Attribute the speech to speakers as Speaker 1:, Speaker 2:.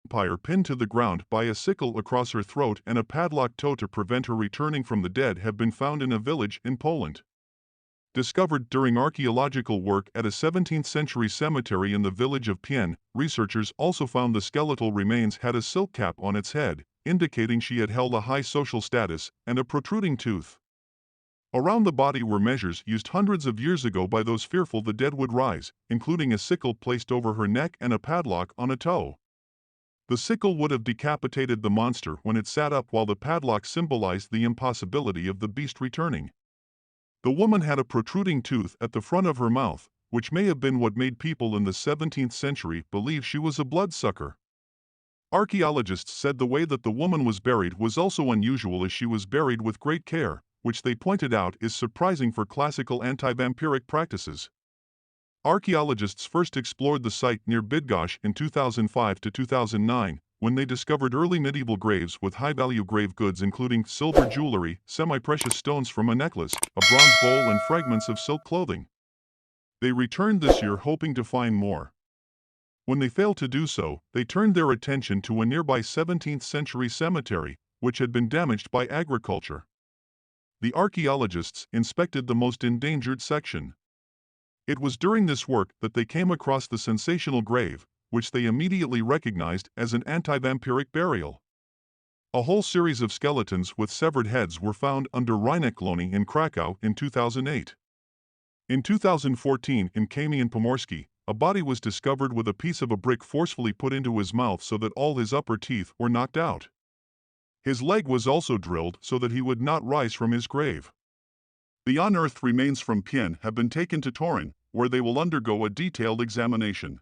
Speaker 1: vampire pinned to the ground by a sickle across her throat and a padlocked toe to prevent her returning from the dead have been found in a village in Poland. Discovered during archaeological work at a 17th-century cemetery in the village of Pien, researchers also found the skeletal remains had a silk cap on its head, indicating she had held a high social status, and a protruding tooth. Around the body were measures used hundreds of years ago by those fearful the dead would rise, including a sickle placed over her neck and a padlock on a toe. The sickle would have decapitated the monster when it sat up, while the padlock symbolized the impossibility of the beast returning. The woman had a protruding tooth at the front of her mouth, which may have been what made people in the 17th century believe she was a bloodsucker. Archaeologists said the way that the woman was buried was also unusual, as she was buried with great care, which they pointed out is surprising for classical anti-vampiric practices. Archaeologists first explored the site near Bydgoszcz in 2005 to 2009, when they discovered early medieval graves with high-value grave goods including silver jewelry, semi-precious stones from a necklace, a bronze bowl and fragments of silk clothing. They returned this year hoping to find more. When they failed to do so, they turned their attention to a nearby 17th-century cemetery, which had been damaged by agriculture. The archaeologists inspected the most endangered section. It was during this work that they came across the sensational grave, which they immediately recognized as an anti-vampiric burial. A whole series of skeletons with severed heads were found under Rynecklony in Krakow in 2008. In 2014 in Kamień Pomorski, a body was discovered with a piece of a brick forcefully put into his mouth so that all his upper teeth were knocked out. His leg was also drilled so that he would not rise from his grave. The unearthed remains from Pien have been taken to Torun, where they will undergo a detailed examination.